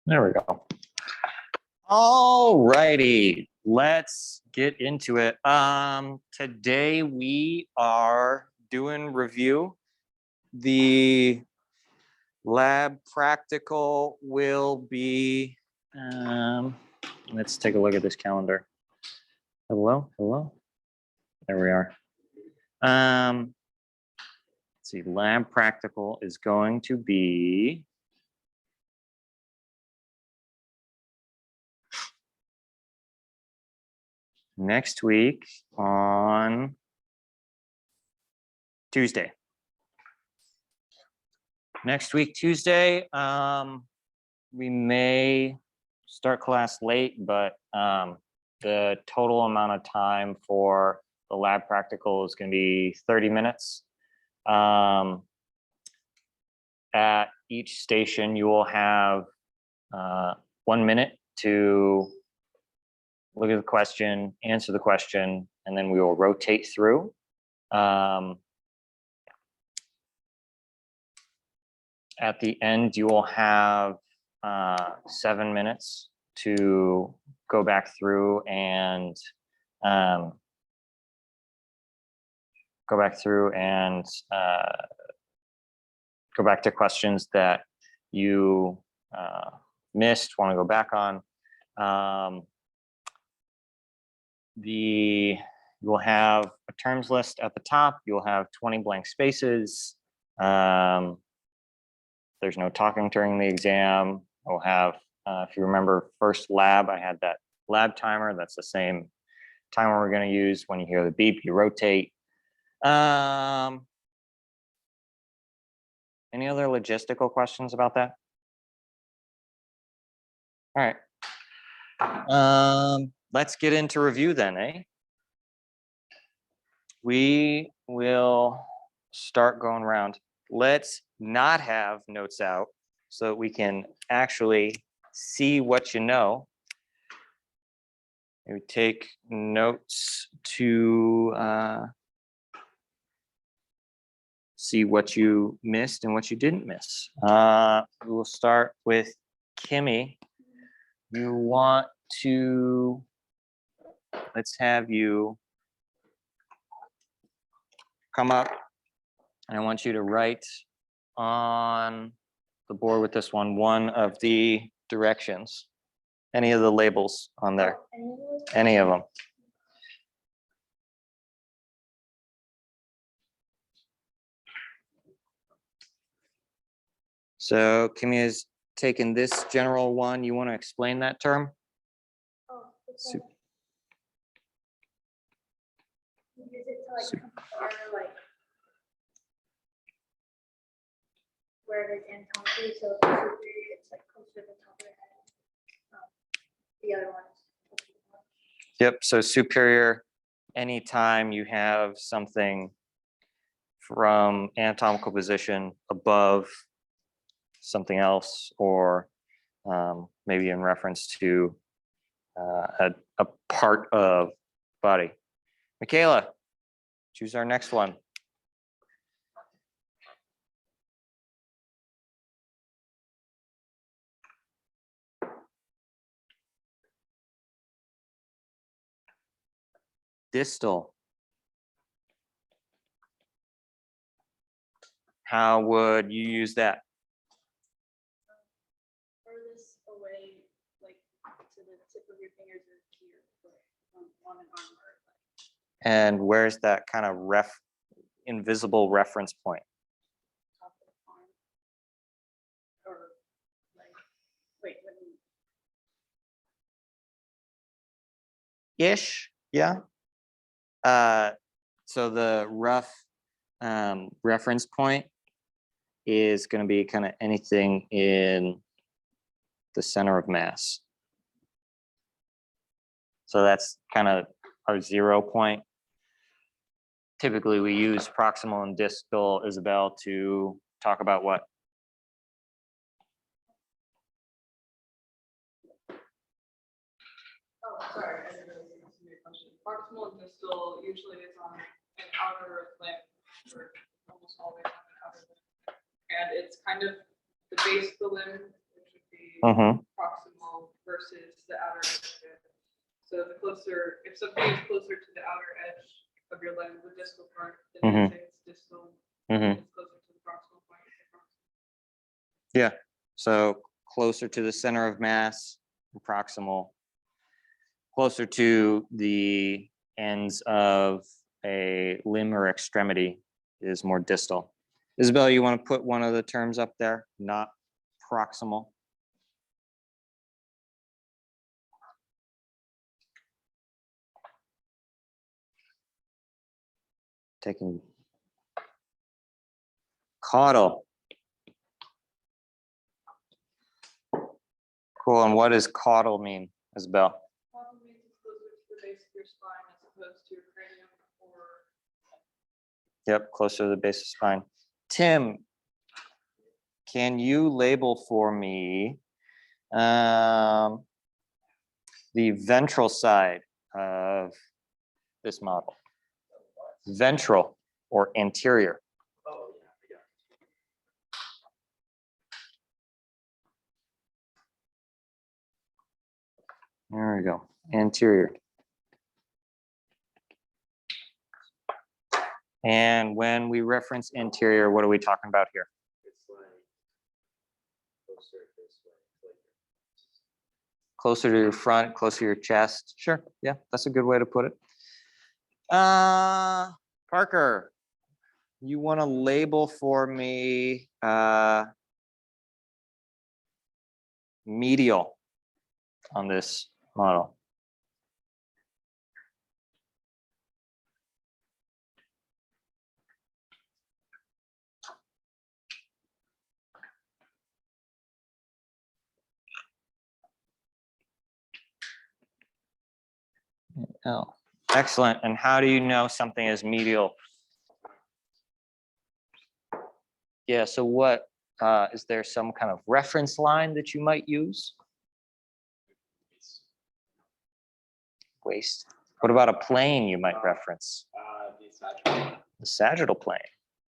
There we go. All righty, let's get into it. Today we are doing review. The lab practical will be, let's take a look at this calendar. Hello. There we are. Let's see, lab practical is going to be next week on Tuesday. Next week, Tuesday, we may start class late, but the total amount of time for the lab practical is going to be 30 minutes. At each station, you will have 1 minute to look at the question, answer the question, and then we will rotate through. At the end, you will have 7 minutes to go back through and go back to questions that you missed, want to go back on. You will have a terms list at the top. You'll have 20 blank spaces. There's no talking during the exam. We'll have, if you remember first lab, I had that lab timer. That's the same timer we're going to use. When you hear the beep, you rotate. Any other logistical questions about that? All right. Let's get into review then, eh? We will start going around. Let's not have notes out so that we can actually see what you know. Maybe take notes to see what you missed and what you didn't miss. We will start with Kimmy. You want to, let's have you come up, and I want you to write on the board with this one of the directions, any of the labels on there, any of them. So Kimmy has taken this general one. You want to explain that term? Oh, it's like, you use it to like compare like where it is anatomically. So if it's like close to the top of the head. The other one is. Yep. So superior, anytime you have something from anatomical position above something else, or maybe in reference to a part of body. Michaela, choose our next one. Distal. How would you use that? Furthest away, like to the tip of your fingers or to your foot on an arm or leg. And where's that kind of invisible reference point? Top of the arm. Or like, wait, when you Ish, yeah. So the rough reference point is going to be kind of anything in the center of mass. So that's kind of our 0 point. Typically, we use proximal and distal, Isabel, to talk about what? Oh, sorry, I didn't really answer your question. Proximal and distal usually is on an outer limb, or almost always on an outer limb. And it's kind of the base of the limb, which would be Mm-hmm. proximal versus the outer edge. So the closer, if something is closer to the outer edge of your limb, the distal part, then Mhm. you say it's distal. Mm-hmm. It's closer to the proximal point. It's proximal. Yeah. So closer to the center of mass, proximal, closer to the ends of a limb or extremity is more distal. Isabel, you want to put one of the terms up there, not proximal? Taking caudal. Cool. And what does caudal mean, Isabel? Caudal means it's closer to the base of your spine as opposed to your cranium or Yep, closer to the base of spine. Tim, can you label for me the ventral side of this model? Ventral or anterior? There we go, anterior. And when we reference anterior, what are we talking about here? It's like closer this way. Closer to your front, closer to your chest. Sure, yeah, that's a good way to put it. Parker, you want to label for me medial on this model? Oh, excellent. And how do you know something is medial? Yeah, so what, is there some kind of reference line that you might use? Waist. What about a plane you might reference? The sagittal plane.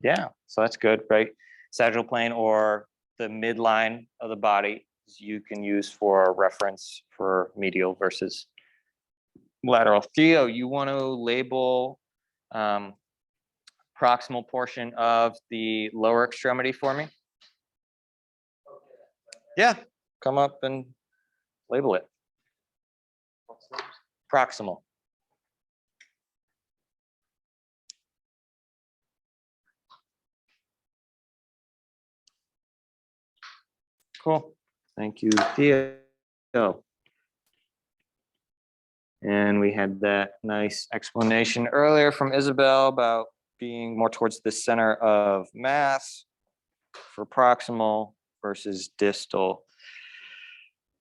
Yeah, so that's good, right? Sagittal plane or the midline of the body you can use for reference for medial versus lateral. Theo, you want to label proximal portion of the lower extremity for me? Yeah, come up and label it. Proximal. Cool. Thank you, Theo. And we had that nice explanation earlier from Isabel about being more towards the center of mass for proximal versus distal.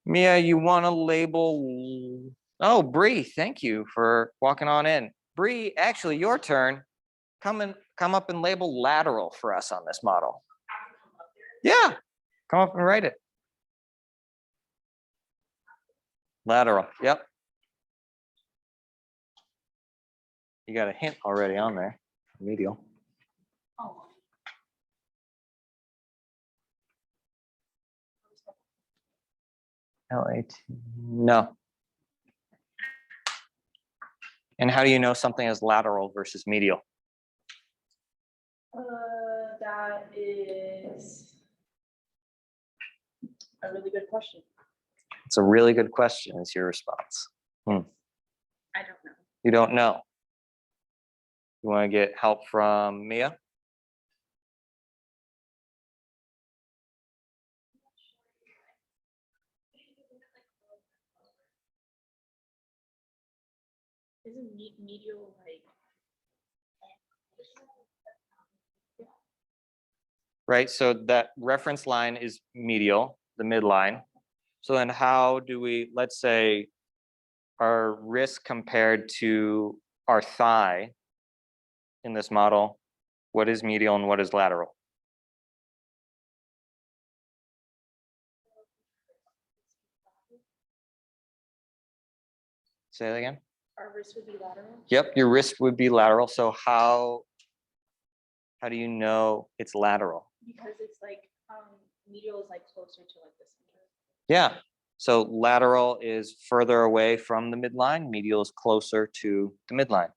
Mia, you want to label? Oh, Bree, thank you for walking on in. Bree, actually, your turn. Come up and label lateral for us on this model. Yeah, come up and write it. Lateral, yep. You got a hint already on there, medial. oh. LAT, no. And how do you know something is lateral versus medial? That is a really good question. It's a really good question, is your response. I don't know. You don't know. You want to get help from Mia? Isn't medial like? Right, so that reference line is medial, the midline. So then how do we, let's say, our wrist compared to our thigh in this model, what is medial and what is lateral? Say that again? Our wrist would be lateral. Yep, your wrist would be lateral. So how do you know it's lateral? Because it's like medial is like closer to like the center. Yeah, so lateral is further away from the midline, medial is closer to the midline.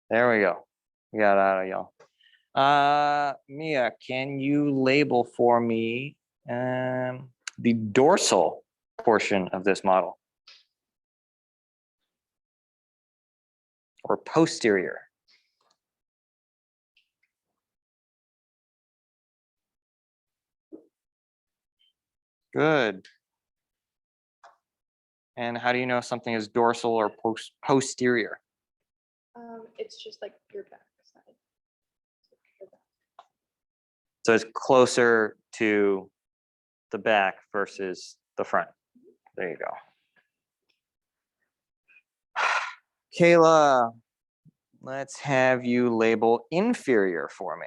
There we go. We got it out of y'all. Mia, can you label for me the dorsal portion of this model? Or posterior? Good. And how do you know something is dorsal or posterior? It's just like your back side. So it's closer to the back versus the front. There you go. Kayla, let's have you label inferior for me.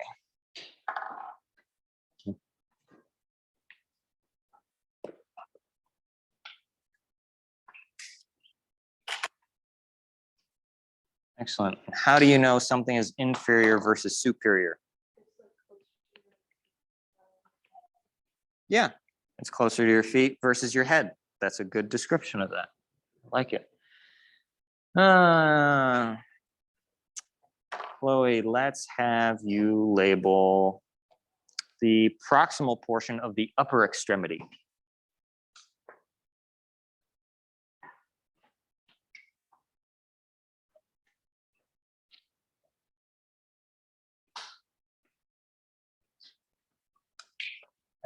Excellent. How do you know something is inferior versus superior? Yeah, it's closer to your feet versus your head. That's a good description of that. I like it. Chloe, let's have you label the proximal portion of the upper extremity.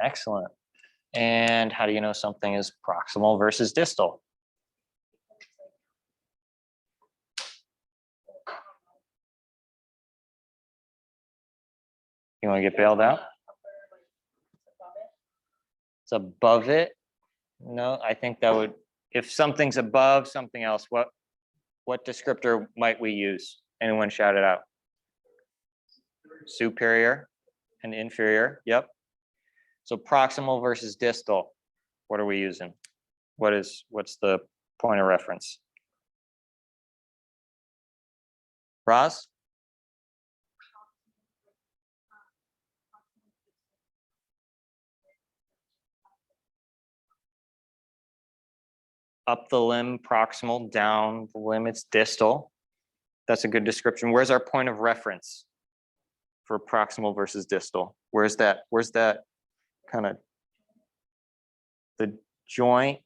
Excellent. And how do you know something is proximal versus distal? You want to get bailed out? It's above it? No, I think that would, if something's above something else, what descriptor might we use? Anyone shout it out? Superior and inferior, yep. So proximal versus distal, what are we using? What's the point of reference? Roz? Up the limb, proximal, down the limb, it's distal. That's a good description. Where's our point of reference for proximal versus distal? Where's that kind of the joint?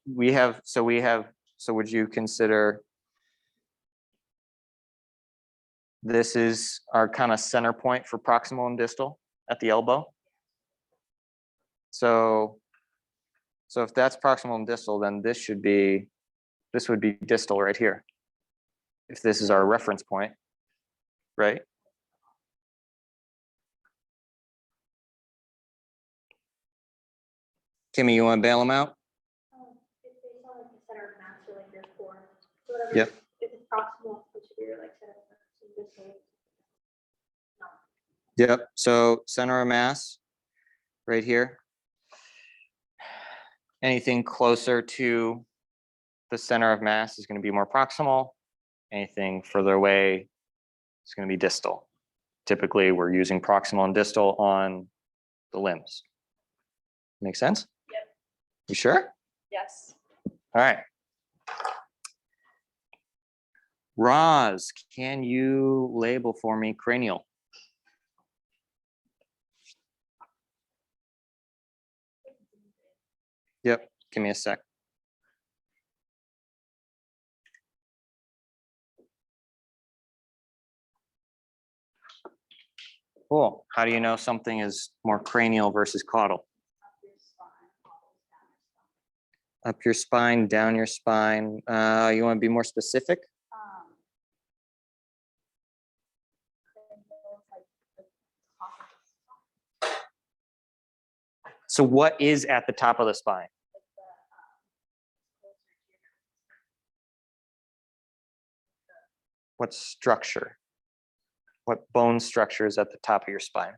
So would you consider this is our kind of center point for proximal and distal at the elbow? So if that's proximal and distal, then this would be distal right here. If this is our reference point, right? Kimmy, you want to bail them out? It's based on like the center of mass or like your core. So whatever. Yep. If it's proximal, it should be your like center of mass. So this way. Yep. So center of mass, right here. Anything closer to the center of mass is going to be more proximal. Anything further away is going to be distal. Typically, we're using proximal and distal on the limbs. Make sense? Yep. You sure? Yes. All right. Roz, can you label for me cranial? Yep, give me a sec. Cool. How do you know something is more cranial versus caudal? Up your spine, down your spine. You want to be more specific? So what is at the top of the spine? What structure? What bone structure is at the top of your spine?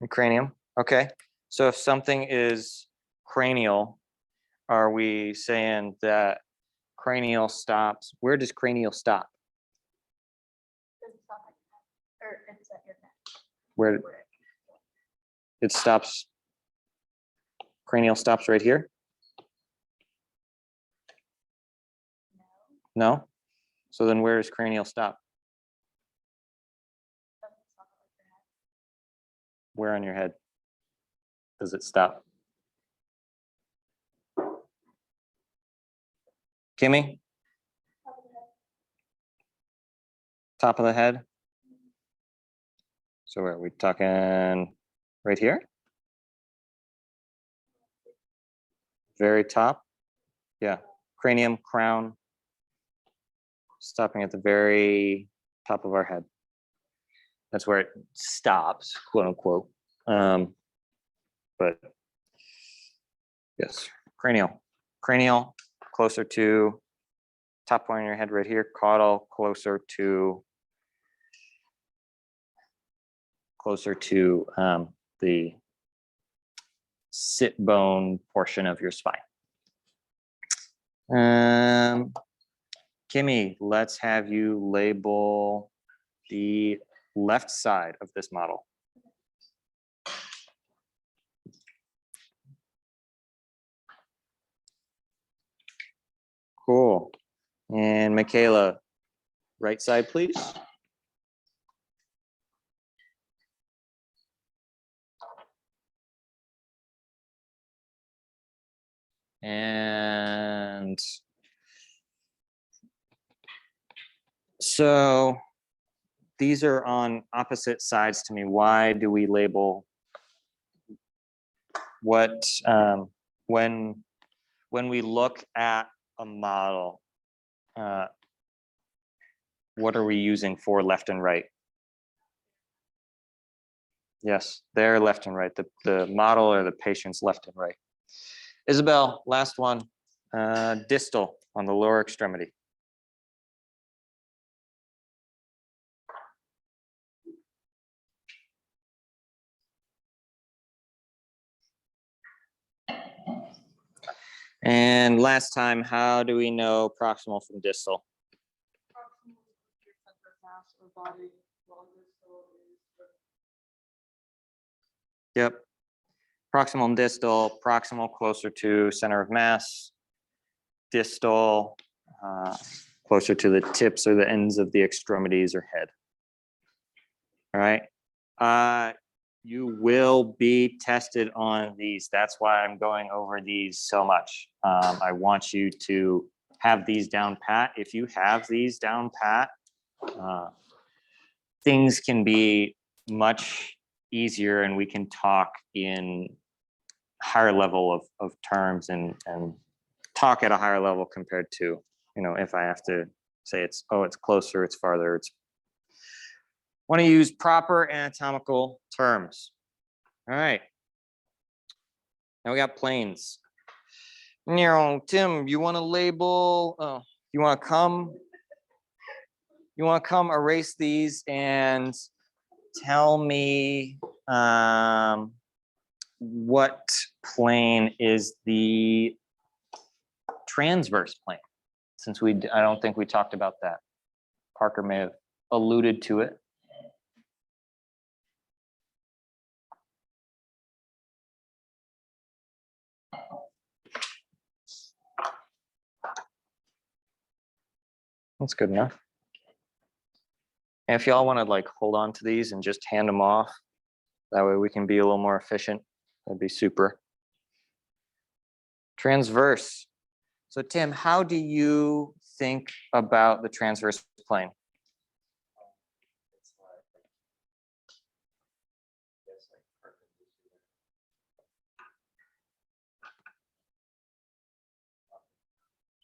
The cranium. Okay. So if something is cranial, are we saying that cranial stops? Where does cranial stop? Or it's at your neck. Where it stops Cranial stops right here? No? So then where does cranial stop? Where on your head does it stop? Kimmy? Top of the head? So are we talking right here? Very top? Yeah, cranium, crown, stopping at the very top of our head. That's where it stops, quote unquote. But yes, cranial. Cranial, closer to top point of your head right here. Caudal, closer to the sit bone portion of your spine. Kimmy, let's have you label the left side of this model. Cool. And Michaela, right side, please. And so these are on opposite sides to me. Why do we label what, when we look at a model, what are we using for left and right? Yes, they're left and right, the model or the patient's left and right. Isabel, last one, distal on the lower extremity. And last time, how do we know proximal from distal? Proximal is your center of mass or body, while distal is the Yep. Proximal and distal, proximal closer to center of mass, distal closer to the tips or the ends of the extremities or head. All right. You will be tested on these. That's why I'm going over these so much. I want you to have these down pat. If you have these down pat, things can be much easier and we can talk in higher level of terms and talk at a higher level compared to, if I have to say it's closer, it's farther, it's want to use proper anatomical terms. All right. Now we got planes. Tim, you want to label, you want to come erase these and tell me what plane is the transverse plane, since I don't think we talked about that. Parker may have alluded to it. That's good enough. And if y'all want to hold on to these and just hand them off, that way we can be a little more efficient. That'd be super. Transverse. So Tim, how do you think about the transverse plane? It's like, I guess like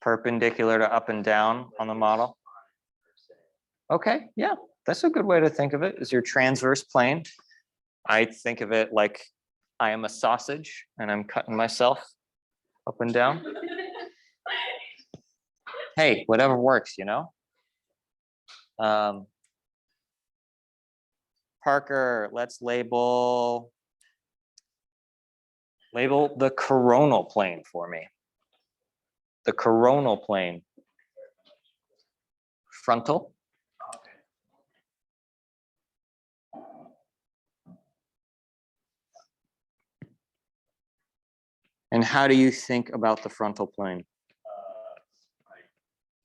Perpendicular to up and down on the model? Okay, yeah, that's a good way to think of it, is your transverse plane. I think of it like I am a sausage and I'm cutting myself up and down. Hey, whatever works, Parker, let's label the coronal plane for me. The coronal plane. Frontal. And how do you think about the frontal plane? Like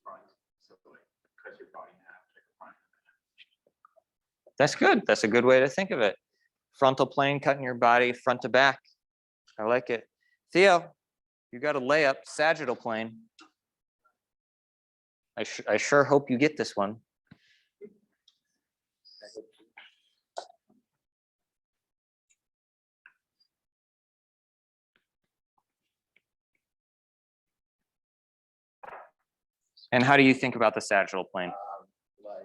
front, so like cut your body in half, take a front. That's good. That's a good way to think of it. Frontal plane, cutting your body front to back. I like it. Theo, you got a layup, sagittal plane. I sure hope you get this one. And how do you think about the sagittal plane? Like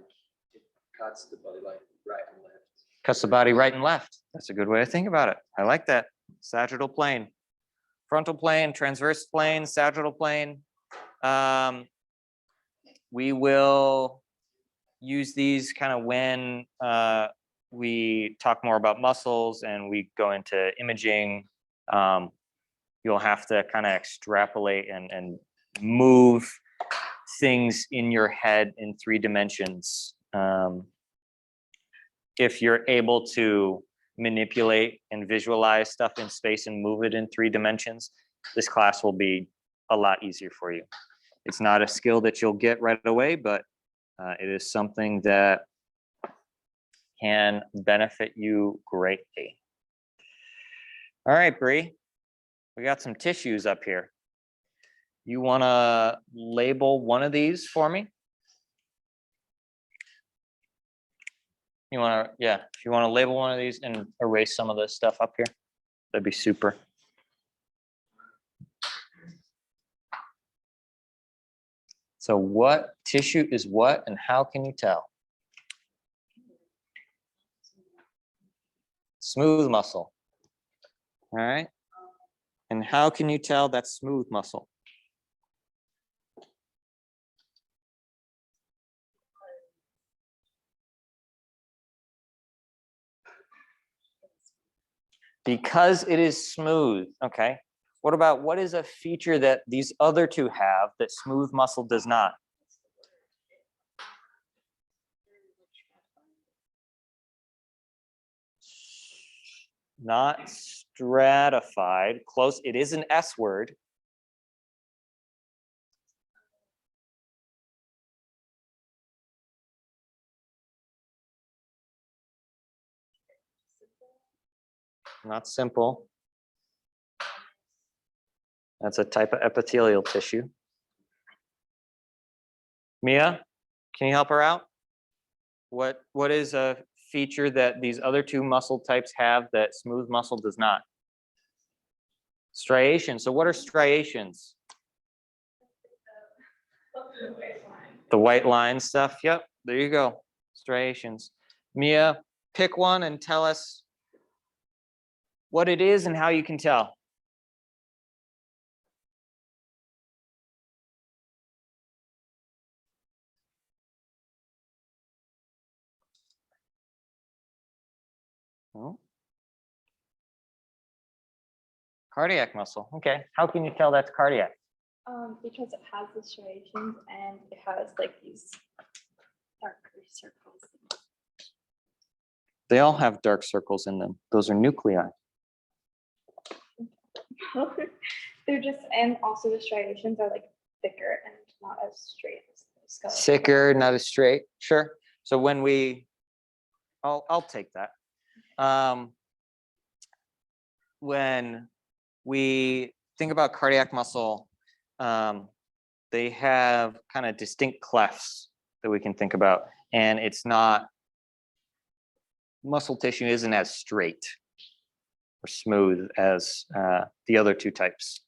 it cuts the body like right and left. Cuts the body right and left. That's a good way to think about it. I like that. Sagittal plane. Frontal plane, transverse plane, sagittal plane. We will use these kind of when we talk more about muscles and we go into imaging. You'll have to kind of extrapolate and move things in your head in 3 dimensions. If you're able to manipulate and visualize stuff in space and move it in 3 dimensions, this class will be a lot easier for you. It's not a skill that you'll get right away, but it is something that can benefit you greatly. All right, Bree, we got some tissues up here. You want to label one of these for me? You want to, yeah, if you want to label one of these and erase some of this stuff up here, that'd be super. So what tissue is what and how can you tell? Smooth muscle. All right. And how can you tell that's smooth muscle? Because it is smooth. Okay. What is a feature that these other 2 have that smooth muscle does not? Not stratified. Close. It is an S word. Not simple. That's a type of epithelial tissue. Mia, can you help her out? What is a feature that these other 2 muscle types have that smooth muscle does not? Striations. So what are striations? The white line stuff. Yep, there you go. Striations. Mia, pick one and tell us what it is and how you can tell. Oh. Cardiac muscle. Okay. How can you tell that's cardiac? Because it has the striations and it has like these darker circles. They all have dark circles in them. Those are nuclei. They're just, and also the striations are like thicker and not as straight as the skeleton. Thicker, not as straight. Sure. So when I'll take that. When we think about cardiac muscle, they have kind of distinct clefts that we can think about, and it's not, muscle tissue isn't as straight or smooth as the other 2 types.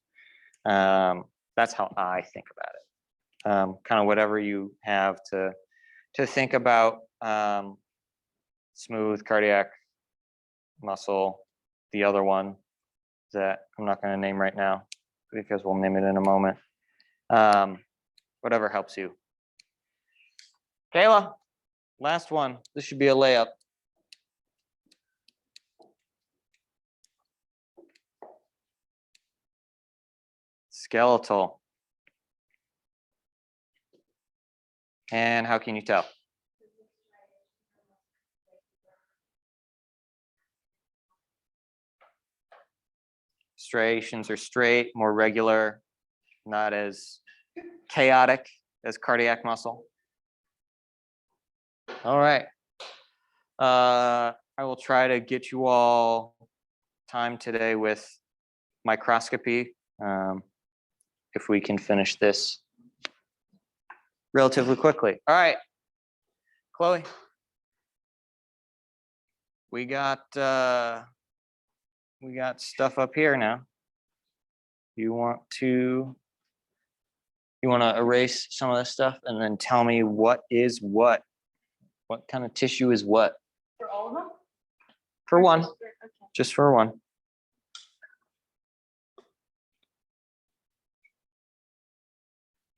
That's how I think about it. Kind of whatever you have to think about smooth cardiac muscle, the other one that I'm not going to name right now because we'll name it in a moment. Whatever helps you. Kayla, last one. This should be a layup. Skeletal. And how can you tell? striations are straight, more regular, not as chaotic as cardiac muscle. All right. I will try to get you all time today with microscopy, if we can finish this relatively quickly. All right, Chloe. We got stuff up here now. You want to erase some of this stuff and then tell me what is what? What kind of tissue is what? For all of them? For one, Okay. just for one.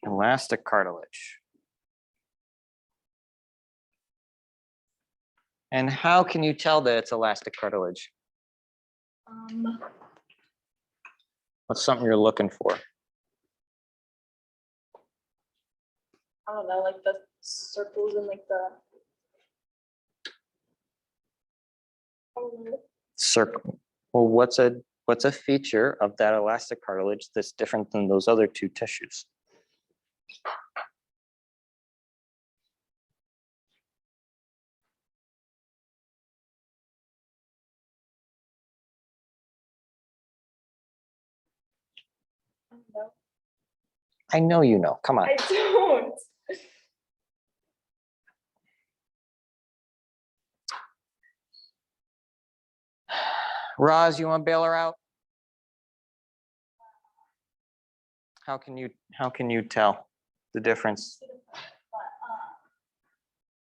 Elastic cartilage. And how can you tell that it's elastic cartilage? What's something you're looking for? I don't know, like the circles and like the. Circle. Well, what's a feature of that elastic cartilage that's different than those other two tissues? I don't know. I know you know. Come on. I don't. Roz, you want to bail her out? How can you tell the difference? But,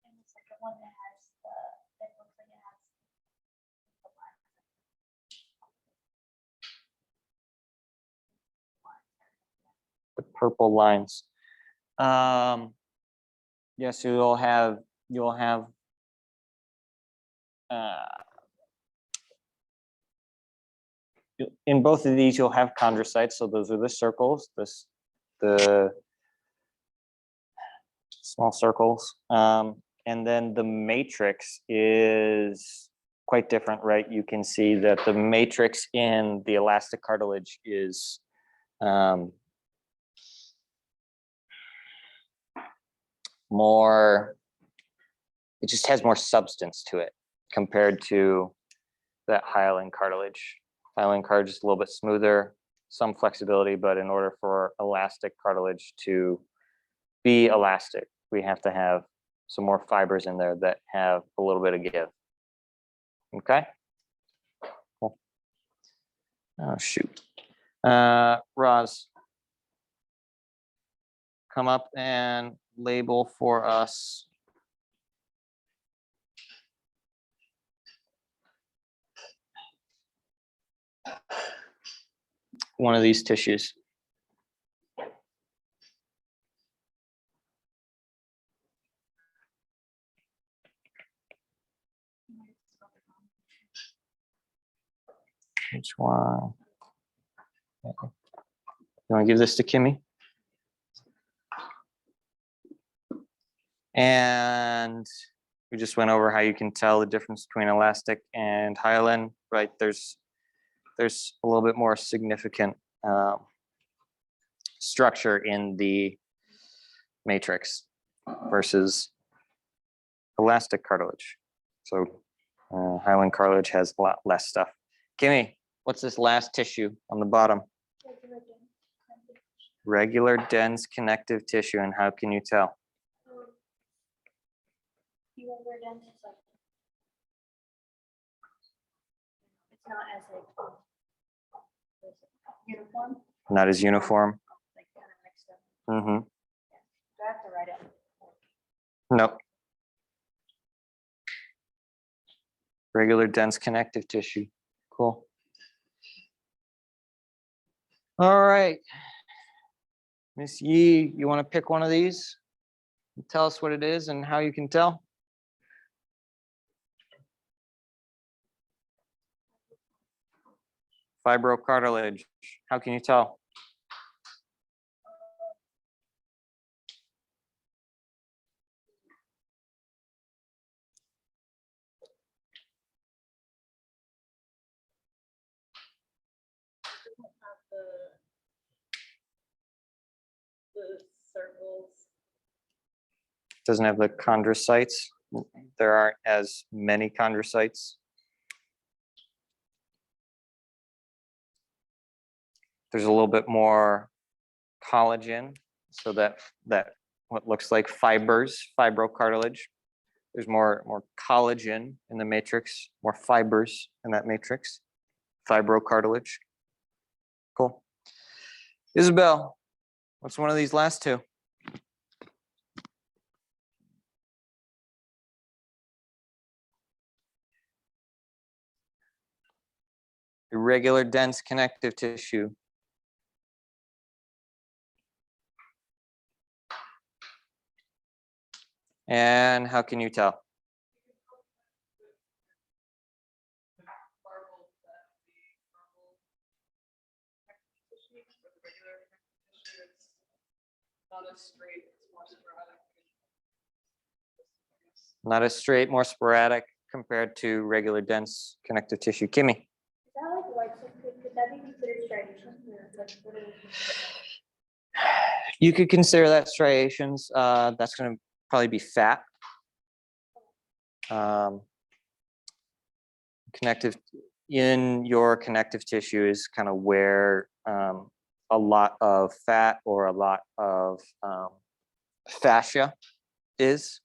and the second one that has it looks like it has. The purple lines. Yes, you'll have in both of these, you'll have chondrocytes. So those are the circles, the small circles. And then the matrix is quite different, right? You can see that the matrix in the elastic cartilage is more, it just has more substance to it compared to that hyaline cartilage. Hyaline cartilage is a little bit smoother, some flexibility, but in order for elastic cartilage to be elastic, we have to have some more fibers in there that have a little bit of give. Okay? Cool. Oh, shoot. Roz, come up and label for us one of these tissues. Which one? Okay. You want to give this to Kimmy? And we just went over how you can tell the difference between elastic and hyaline, right? There's a little bit more significant structure in the matrix versus elastic cartilage. So hyaline cartilage has a lot less stuff. Kimmy, what's this last tissue on the bottom? Regular dense connective tissue, and how can you tell? You ever done this like? It's not as like. what is it, uniform, Not as uniform. like kind of mixed up. Mm-hmm. Do I have to write it? Nope. Regular dense connective tissue. Cool. All right. Miss Yee, you want to pick one of these? Tell us what it is and how you can tell. Fibrocartilage. How can you tell? Doesn't have the chondrocytes. There aren't as many chondrocytes. There's a little bit more collagen, so that what looks like fibers, fibrocartilage. There's more collagen in the matrix, more fibers in that matrix, fibrocartilage. Cool. Isabel, what's one of these last two? Irregular dense connective tissue. And how can you tell? Marble, that the marble connective tissue, or the regular connective tissue, it's not as straight, it's more sporadic. Not as straight, more sporadic compared to regular dense connective tissue. Kimmy? Is that like white, so could that be considered striation or like what is it? You could consider that striations. That's going to probably be fat. Connective in your connective tissue is kind of where a lot of fat or a lot of fascia is.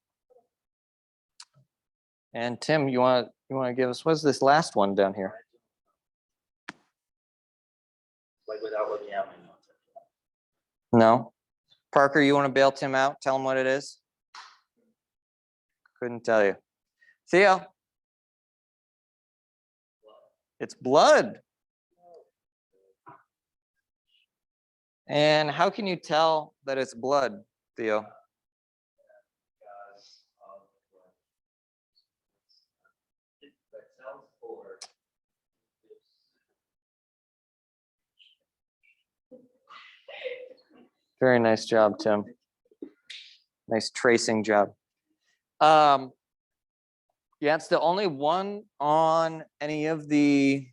And Tim, you want to give us, what's this last one down here? Like without looking at my notes. No. Parker, you want to bail Tim out? Tell him what it is. Couldn't tell you. Theo. It's blood. And how can you tell that it's blood, Theo? Because of the cells for Very nice job, Tim. Nice tracing job. Yeah, it's the only one on any of the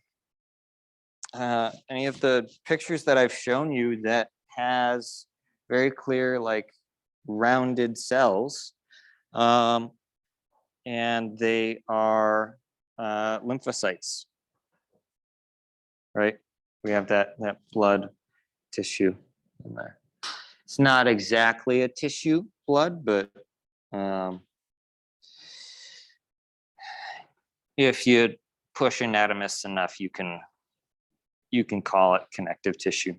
pictures that I've shown you that has very clear, like, rounded cells. And they are lymphocytes, right? We have that blood tissue in there. It's not exactly a tissue blood, but if you push anatomists enough, you can call it connective tissue.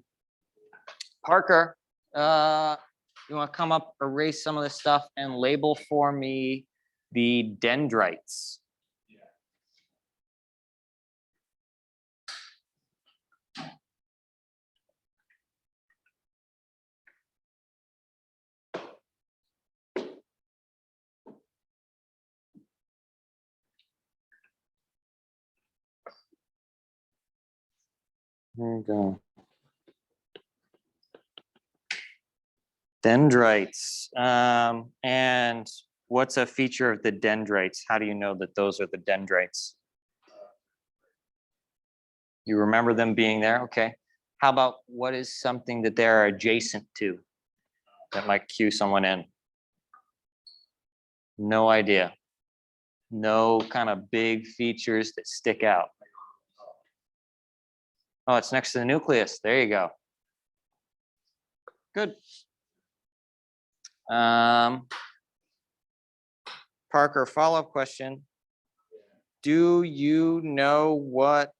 Parker, you want to come up, erase some of this stuff, and label for me the dendrites. There you go. Dendrites. And what's a feature of the dendrites? How do you know that those are the dendrites? You remember them being there? Okay. How about what is something that they're adjacent to that might cue someone in? No idea. No kind of big features that stick out. Oh, it's next to the nucleus. There you go. Good. Parker, follow-up question. Do you know what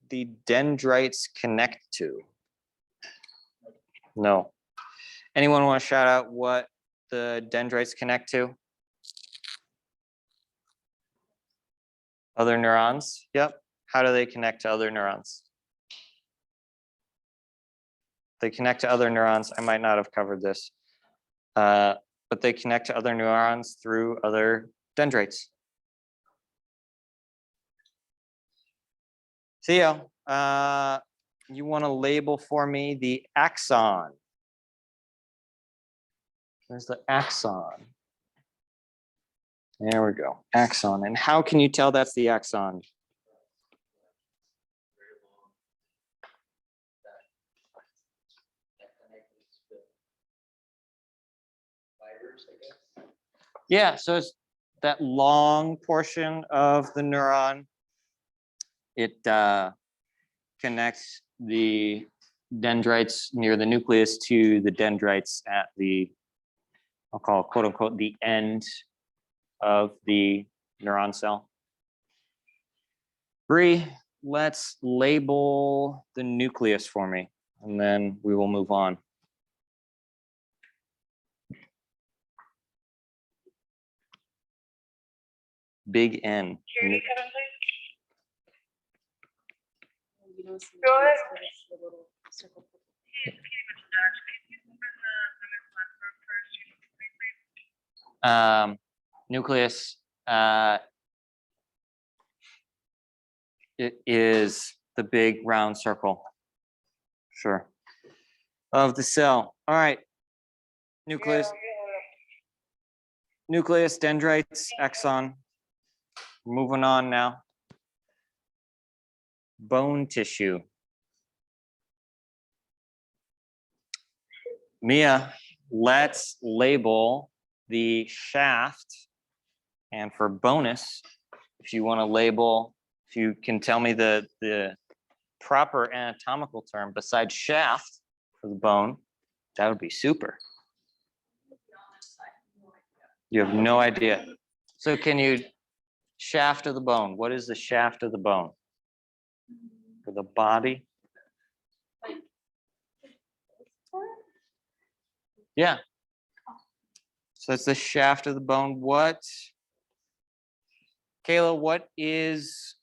the dendrites connect to? No. Anyone want to shout out what the dendrites connect to? Other neurons? Yep. How do they connect to other neurons? They connect to other neurons. I might not have covered this, but they connect to other neurons through other dendrites. Theo, you want to label for me the axon. There's the axon. There we go, axon. And how can you tell that's the axon? Yeah, so it's that long portion of the neuron. It connects the dendrites near the nucleus to the dendrites at the, I'll call it quote unquote, the end of the neuron cell. Bree, let's label the nucleus for me, and then we will move on. Big N. Nu- Nucleus, it is the big round circle. Sure. Of the cell. All right. Nucleus. Nucleus, dendrites, axon. Moving on now. Bone tissue. Mia, let's label the shaft. And for bonus, if you want to label, if you can tell me the proper anatomical term besides shaft for the bone, that would be super. You have no idea. So can you, shaft of the bone, what is the shaft of the bone? For the body? Yeah. So it's the shaft of the bone. What, Kayla, what is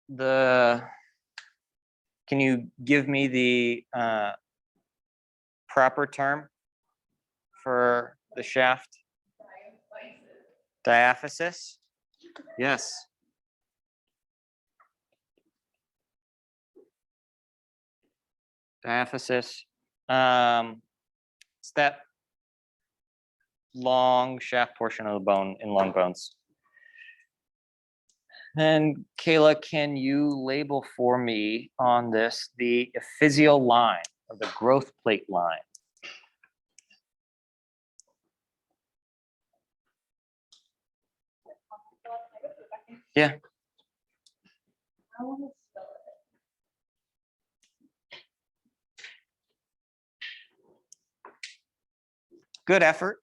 the, can you give me the proper term for the shaft? Diaphysis? Yes. Diaphysis. It's that long shaft portion of the bone in long bones. And Kayla, can you label for me on this the epiphyseal line or the growth plate line? Yeah. Good effort.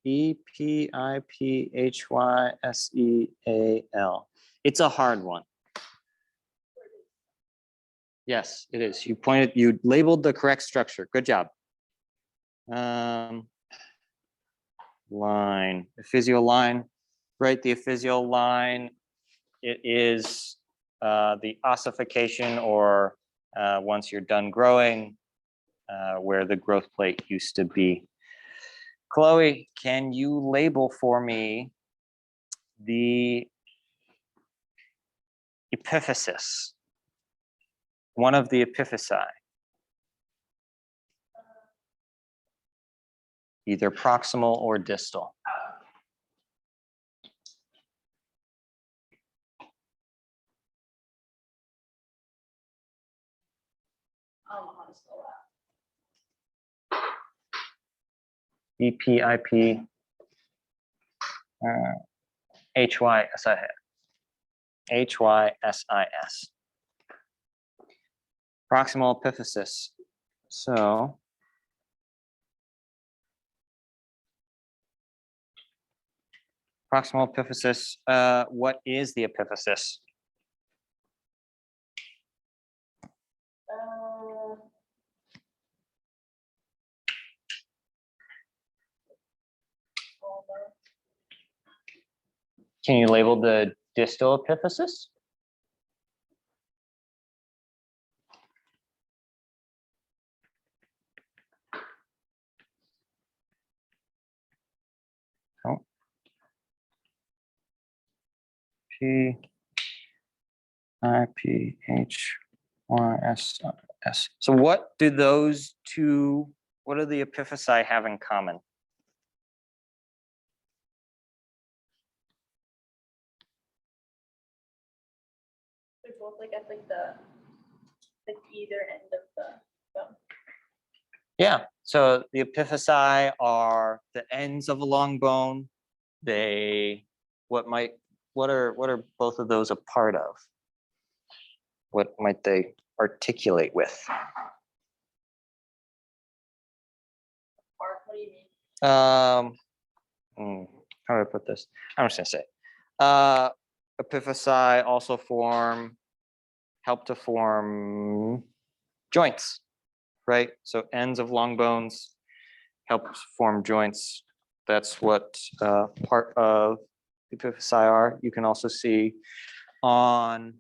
Epiphyseal. It's a hard one. Yes, it is. You pointed, you labeled the correct structure. Good job. Line, epiphyseal line, right? The epiphyseal line, it is the ossification or once you're done growing, where the growth plate used to be. Chloe, can you label for me the epiphysis? One of the epiphysi. Either proximal or distal. EPIP HYSIS. HYSIS. Proximal epiphysis. So proximal epiphysis, what is the epiphysis? Can you label the distal epiphysis? Oh. PIPHYSIS. So what do those two, what do the epiphysi have in common? They're both like at like the either end of the bone. Yeah, So the epiphysi are the ends of a long bone. What are both of those a part of? What might they articulate with? Or what do you mean? How do I put this? I'm just gonna say, epiphysi also help to form joints, right? So ends of long bones help form joints. That's what part of epiphysi are. You can also see on,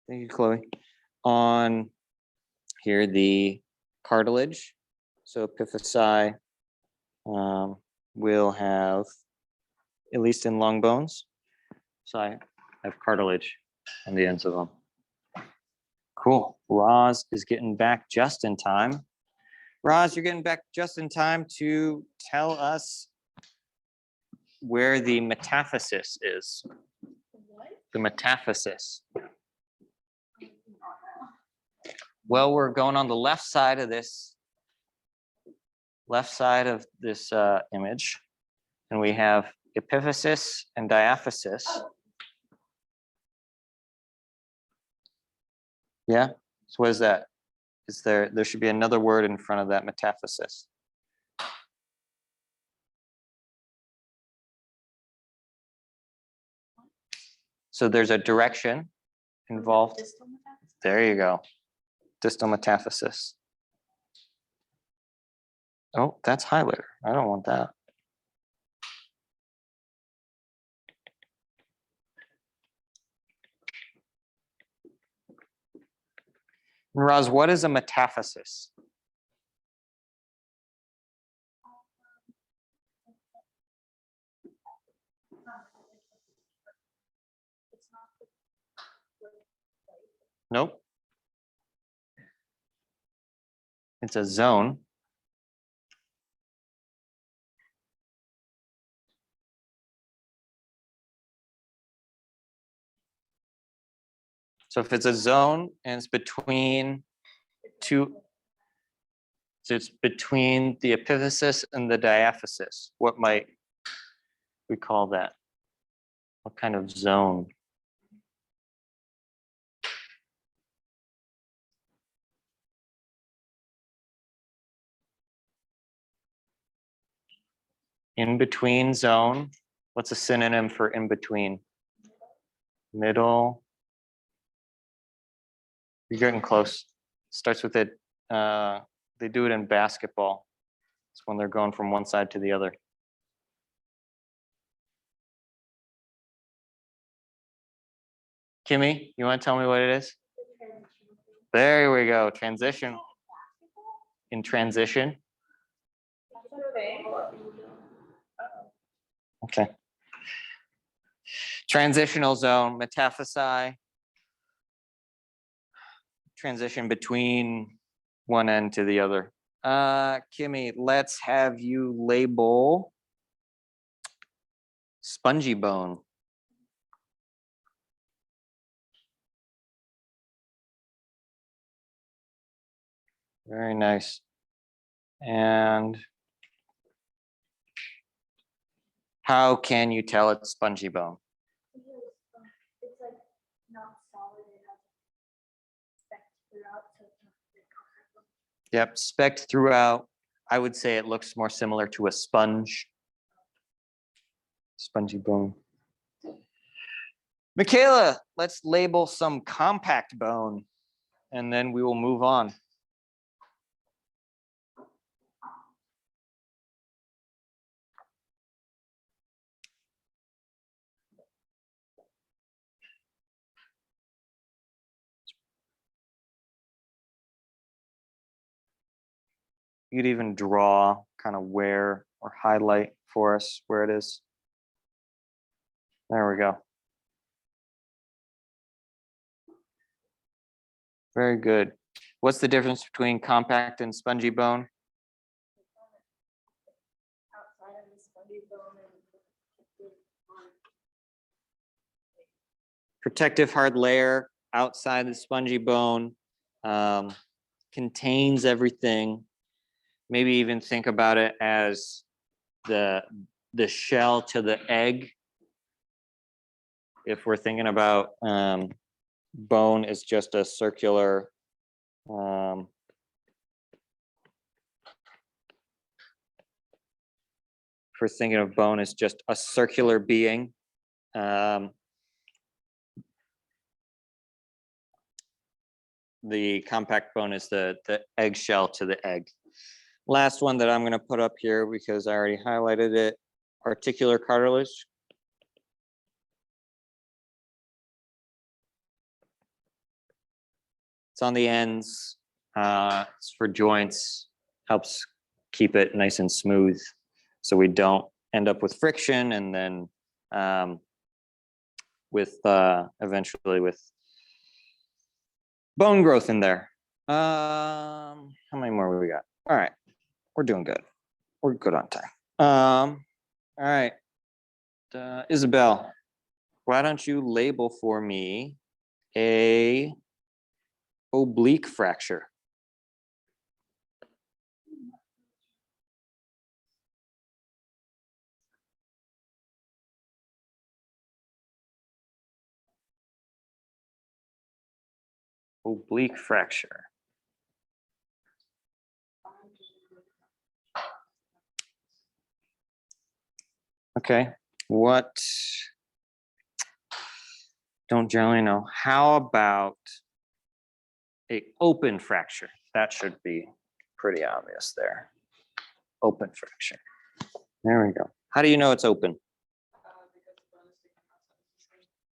thank you, Chloe, on here the cartilage. So epiphysi will have, at least in long bones, so I have cartilage on the ends of them. Cool. Roz is getting back just in time. Roz, you're getting back just in time to tell us where the metaphysis is. What? The metaphysis. Well, we're going on the left side of this image, and we have epiphysis and diaphysis. Yeah. So what is that? Is there should be another word in front of that metaphysis. So there's a direction involved. There you go. Distal metaphysis. Oh, that's highlighter. I don't want that. Roz, what is a metaphysis? Nope. It's a zone. So if it's a zone and it's between two, so it's between the epiphysis and the diaphysis, what might we call that? What kind of zone? In between zone. What's a synonym for in between? Middle. You're getting close. Starts with it. They do it in basketball. It's when they're going from one side to the other. Kimmy, you want to tell me what it is? There we go. Transition. In transition. Okay. Transitional zone, metaphysi. Transition between one end to the other. Kimmy, let's have you label spongy bone. Very nice. And how can you tell it's spongy bone? It's like not solid, it has specs throughout, so it's not very comfortable. Yep, specked throughout. I would say it looks more similar to a sponge. Spongy bone. Michaela, let's label some compact bone, and then we will move on. You'd even draw kind of where or highlight for us where it is. There we go. Very good. What's the difference between compact and spongy bone? Outside of the spongy bone and Protective hard layer outside the spongy bone, contains everything. maybe even think about it as the shell to the egg. If we're thinking about bone is just a circular if we're thinking of bone as just a circular being, the compact bone is the eggshell to the egg. Last one that I'm going to put up here because I already highlighted it, articular cartilage. It's on the ends. It's for joints, helps keep it nice and smooth so we don't end up with friction and then with eventually with bone growth in there. How many more we got? All right, we're doing good. We're good on time. All right, Isabel, why don't you label for me a oblique fracture? Oblique fracture. Okay, what? Don't generally know. How about a open fracture? That should be pretty obvious there. Open fracture. There we go. How do you know it's open? Because the bone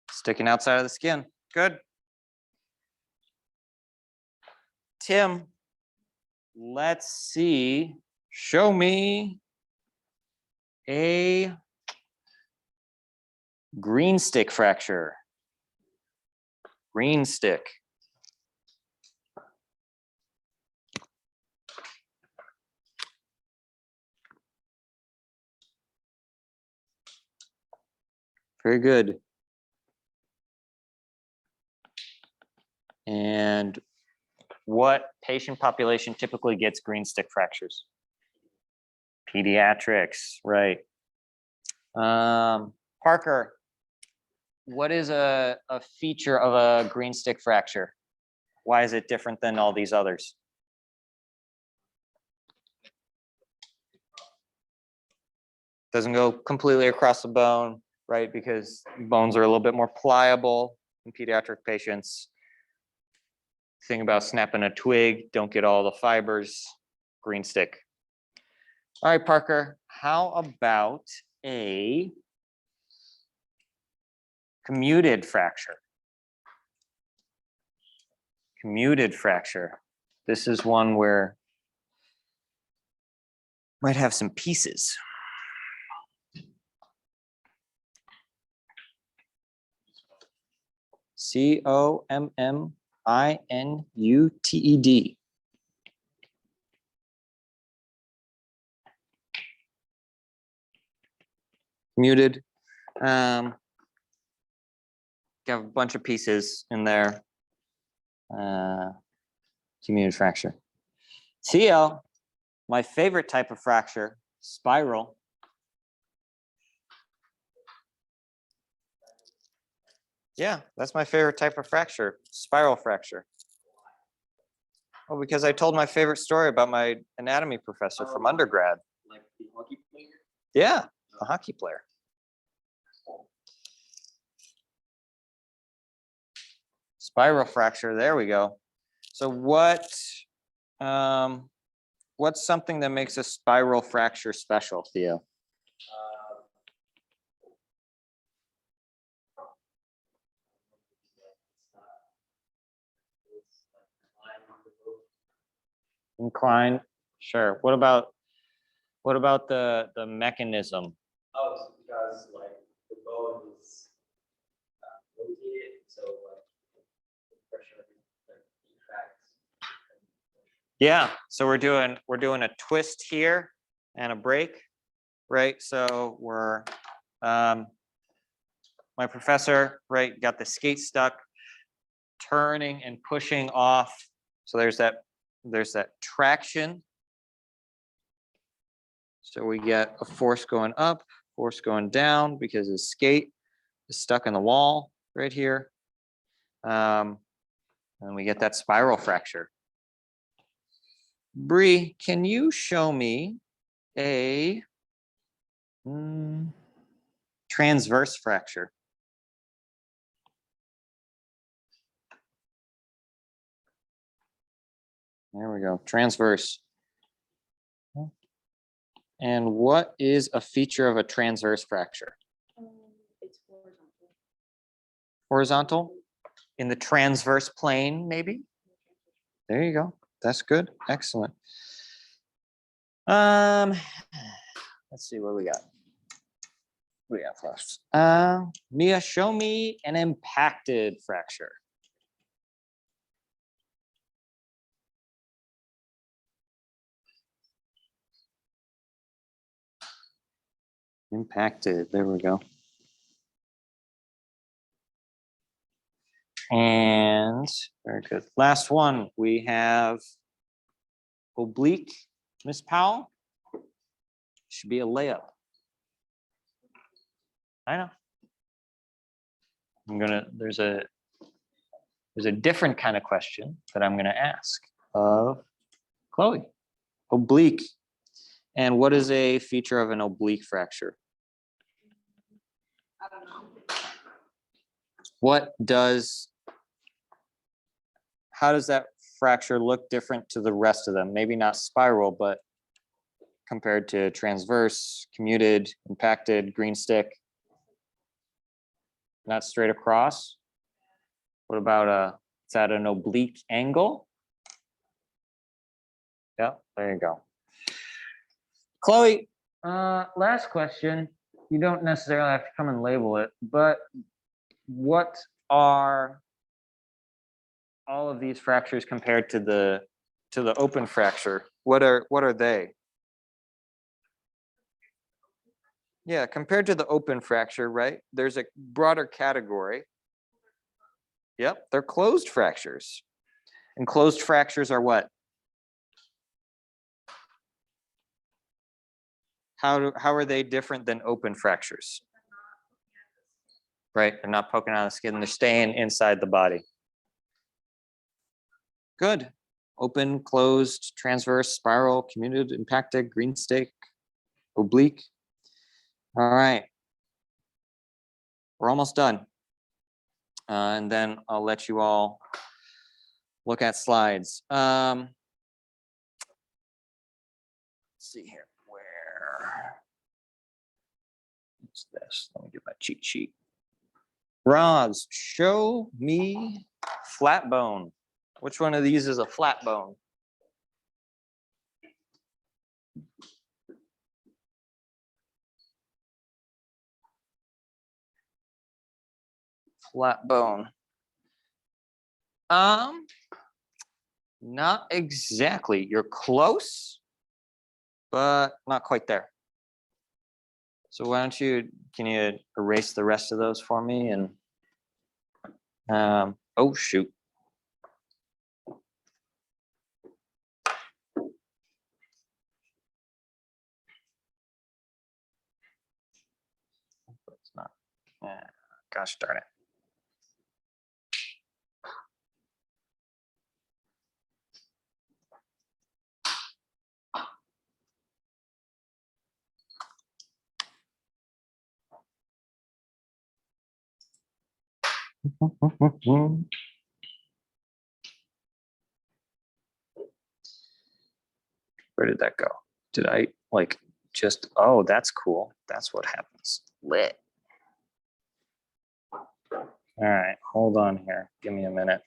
is sticking outside of the skin. Sticking outside of the skin. Good. Tim, let's see. Show me a green stick fracture. Green stick. Very good. And what patient population typically gets green stick fractures? Pediatrics, right. Parker, what is a feature of a green stick fracture? Why is it different than all these others? Doesn't go completely across the bone, right? Because bones are a little bit more pliable in pediatric patients. Think about snapping a twig, don't get all the fibers, green stick. All right, Parker, how about a commuted fracture? Commuted fracture. This is one where might have some pieces. COMMINUTED. Muted. Got a bunch of pieces in there. Commuted fracture. CL, my favorite type of fracture, spiral. Yeah, that's my favorite type of fracture, spiral fracture. Well, because I told my favorite story about my anatomy professor from undergrad. Like the hockey player? Yeah, a hockey player. Spiral fracture, there we go. So what's something that makes a spiral fracture special, Theo? Incline, sure. What about the mechanism? Oh, it's because like the bone is rotated, so like the pressure like impacts. Yeah, so we're doing a twist here and a break, right? So we're my professor, right, got the skate stuck, turning and pushing off. So there's that traction So we get a force going up, force going down because his skate is stuck in the wall right here. And we get that spiral fracture. Bree, can you show me a transverse fracture? There we go, transverse. And what is a feature of a transverse fracture? It's horizontal. Horizontal? In the transverse plane, maybe? There you go. That's good. Excellent. Let's see what we got. What do we got first? Mia, show me an impacted fracture. Impacted. There we go. And very good. Last one, we have oblique. Miss Powell? Should be a layup. I know. There's a different kind of question that I'm gonna ask of Chloe. Oblique. And what is a feature of an oblique fracture? I don't know. How does that fracture look different to the rest of them? Maybe not spiral, but compared to transverse, commuted, impacted, green stick. Not straight across. What about is that an oblique angle? Yeah, there you go. Chloe, last question. You don't necessarily have to come and label it, but what are all of these fractures compared to the open fracture? What are they? Yeah, compared to the open fracture, right? There's a broader category. Yep, they're closed fractures. And closed fractures are what? How are they different than open fractures? Right, they're not poking out of the skin, they're staying inside the body. Good. Open, closed, transverse, spiral, commuted, impacted, green stick, oblique. All right. We're almost done. And then I'll let you all look at slides. Let's see here. What's this? Let me get my cheat sheet. Roz, show me flat bone. Which one of these is a flat bone? Flat bone. Not exactly. You're close, but not quite there. So why don't can you erase the rest of those for me? And oh shoot. It's not. Gosh darn it. Where did that go? Did I oh, that's cool. That's what happens. Lit. All right, hold on here. Give me a minute.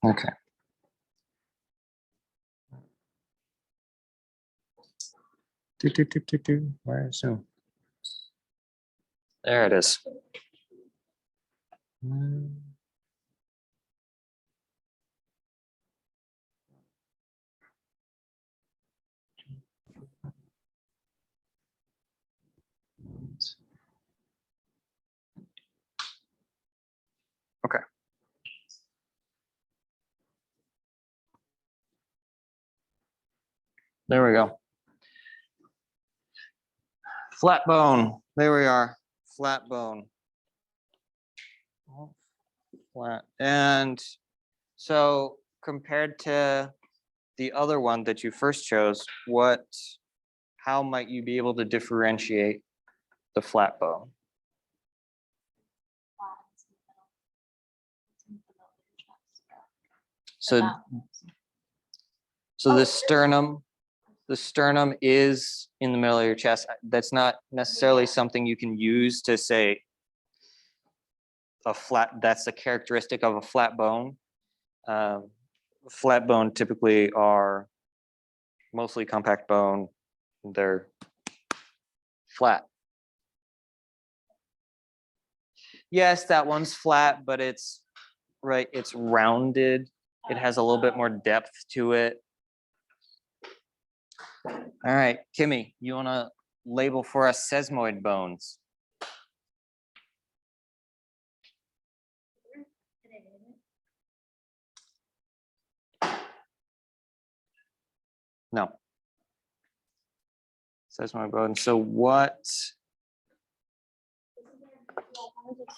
Okay. Where is Zoom? There it is. Okay. There we go. Flat bone. There we are. Flat bone. Flat. And so compared to the other one that you first chose, how might you be able to differentiate the flat bone? So, so the sternum is in the middle of your chest. That's not necessarily something you can use to say that's a characteristic of a flat bone. Flat bone typically are mostly compact bone. They're flat. Yes, that one's flat, but it's rounded. It has a little bit more depth to it. All right, Kimmy, you want to label for us sesamoid bones? No. Sesamoid bones. So what?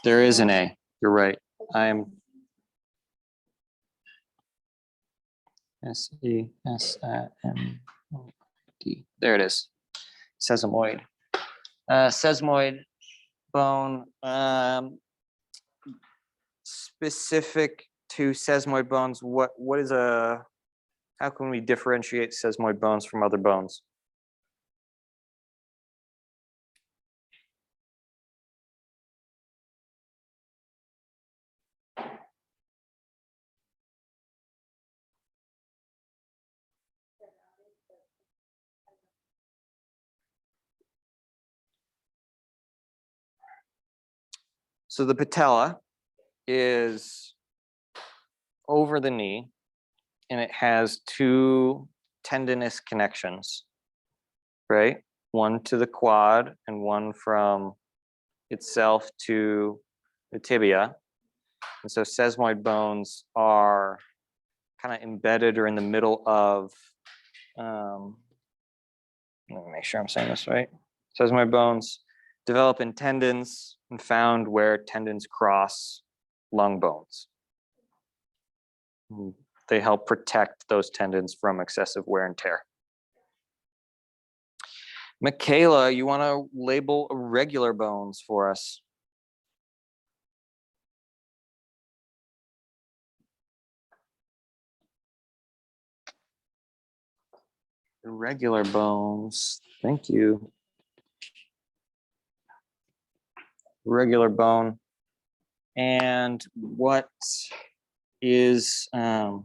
There is an A. You're right. I'm SESAMOID. There it is. Sesamoid. Sesamoid bone. Specific to sesamoid bones, how can we differentiate sesamoid bones from other bones? So the patella is over the knee and it has two tendinous connections, right? One to the quad and one from itself to the tibia. And so sesamoid bones are kind of embedded or in the middle of, let me make sure I'm saying this right. Sesamoid bones develop in tendons and found where tendons cross lung bones. They help protect those tendons from excessive wear and tear. Michaela, you want to label irregular bones for us? Irregular bones. Thank you. Regular bone. And what is, how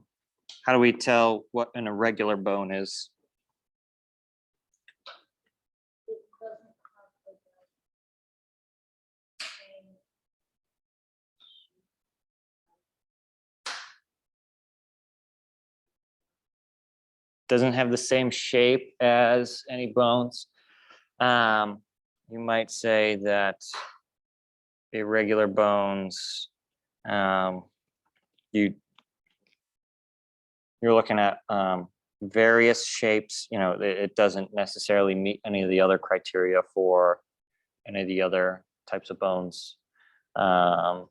do we tell what an irregular bone is? It doesn't have like a same Doesn't have the same shape as any bones. You might say that irregular bones, you're looking at various shapes. You know, it doesn't necessarily meet any of the other criteria for any of the other types of bones. So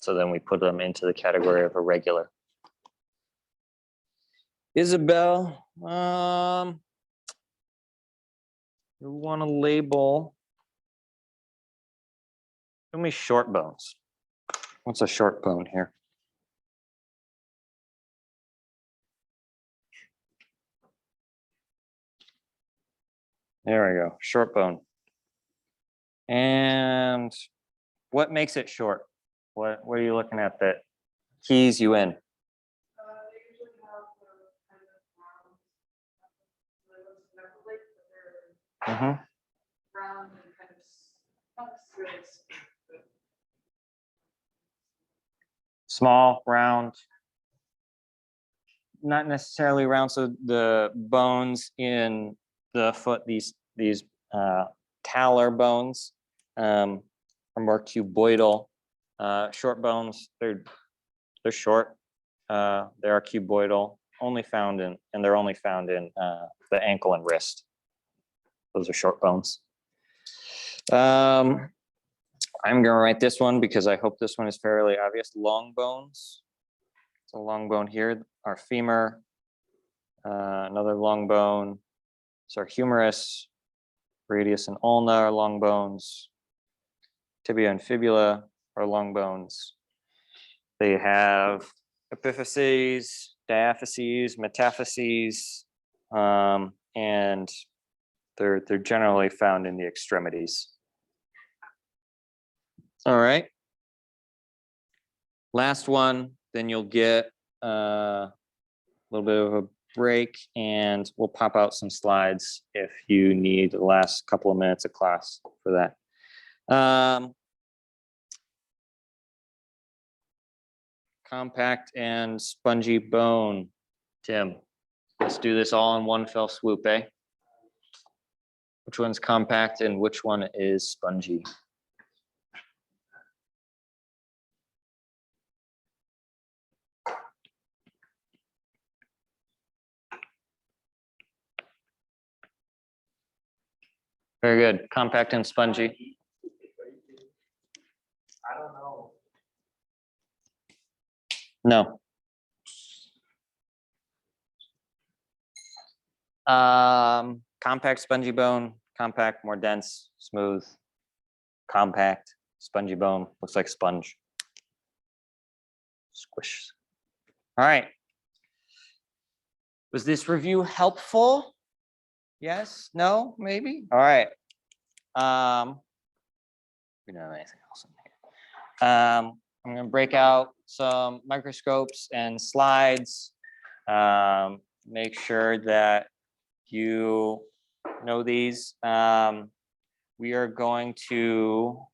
then we put them into the category of irregular. Isabel, you want to label, show me short bones. What's a short bone here? There we go, short bone. And what makes it short? What are you looking at that keys you in? They usually have kind of round, Mhm. round and kind of, not necessarily smooth, but Small, round. Not necessarily round, so the bones in the foot, these talar bones are more cuboidal. Short bones, they're short. They are cuboidal, only found in, and they're only found in the ankle and wrist. Those are short bones. I'm gonna write this one because I hope this one is fairly obvious. Long bones. It's a long bone here, our femur. Another long bone. It's our humerus. Radius and ulna are long bones. Tibia and fibula are long bones. They have epiphyses, diaphyses, metaphyses, and they're generally found in the extremities. All right. Last one, then you'll get a little bit of a break, and we'll pop out some slides if you need the last couple of minutes of class for that. Compact and spongy bone. Tim, let's do this all in one fell swoop, eh? Which one's compact and which one is spongy? Very good. Compact and spongy. I don't know. No. Compact, spongy bone, compact, more dense, smooth, compact, spongy bone, looks like sponge. Squish. All right. Was this review helpful? Yes, no, maybe? All right. We don't have anything else in here. I'm gonna break out some microscopes and slides. Make sure that you know these. We are going to,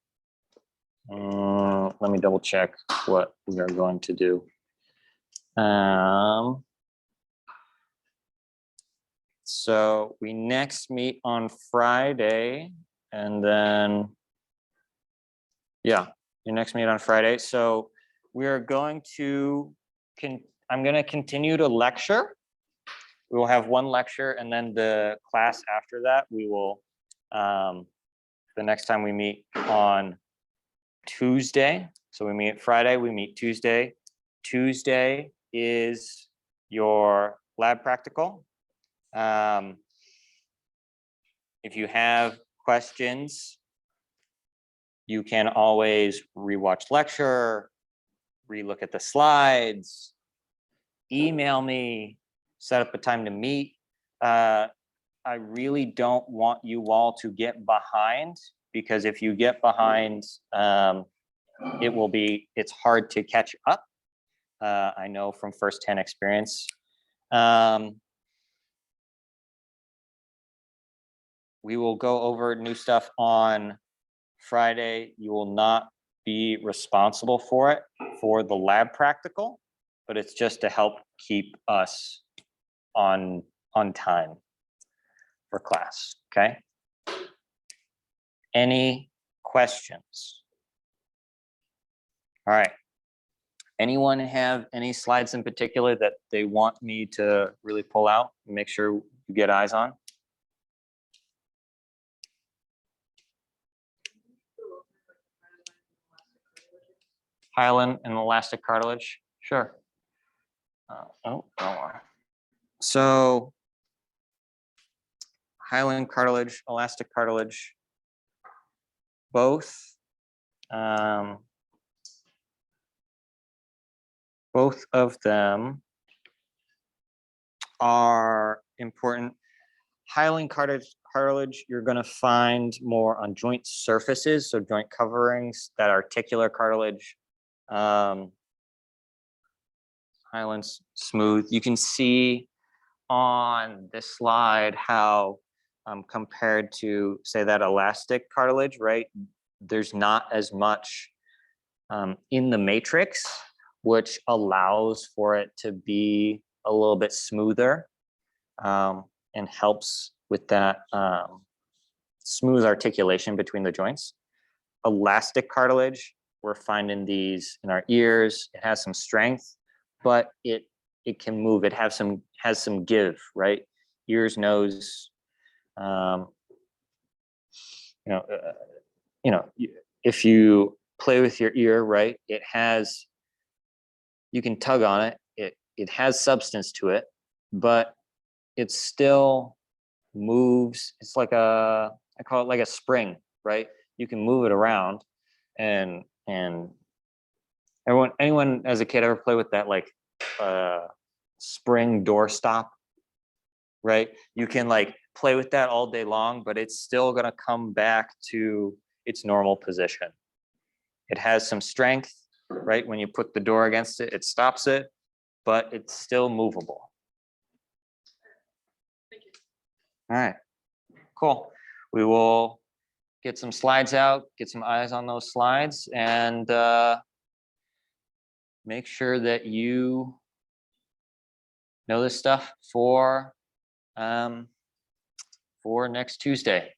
let me double check what we are going to do. So we next meet on Friday, and then, yeah, you next meet on Friday. So we are going to, I'm going to continue to lecture. We will have one lecture, and then the class after that, we will, the next time we meet on Tuesday. So we meet Friday, we meet Tuesday. Tuesday is your lab practical. If you have questions, you can always rewatch lecture, relook at the slides, email me, set up a time to meet. I really don't want you all to get behind, because if you get behind, it's hard to catch up. I know from firsthand experience. We will go over new stuff on Friday. You will not be responsible for it, for the lab practical, but it's just to help keep us on time for class, okay? Any questions? All right. Anyone have any slides in particular that they want me to really pull out and make sure you get eyes on? Hyaline and elastic cartilage, sure. So hyaline cartilage, elastic cartilage, both of them are important. Hyaline cartilage, you're going to find more on joint surfaces, so joint coverings. That articular cartilage, hyaline smooth. You can see on this slide how compared to, say, that elastic cartilage, right? There's not as much in the matrix, which allows for it to be a little bit smoother and helps with that smooth articulation between the joints. Elastic cartilage, we're finding these in our ears. It has some strength, but it can move. It has some give, right? Ears, nose. If you play with your ear, right, you can tug on it. It has substance to it, but it still moves. It's like I call it like a spring, right? You can move it around, and anyone as a kid ever play with that like spring door stop, right? You can like play with that all day long, but it's still gonna come back to its normal position. It has some strength, right? When you put the door against it, it stops it, but it's still movable. Thank you. All right, cool. We will get some slides out, get some eyes on those slides, and make sure that you know this stuff for next Tuesday.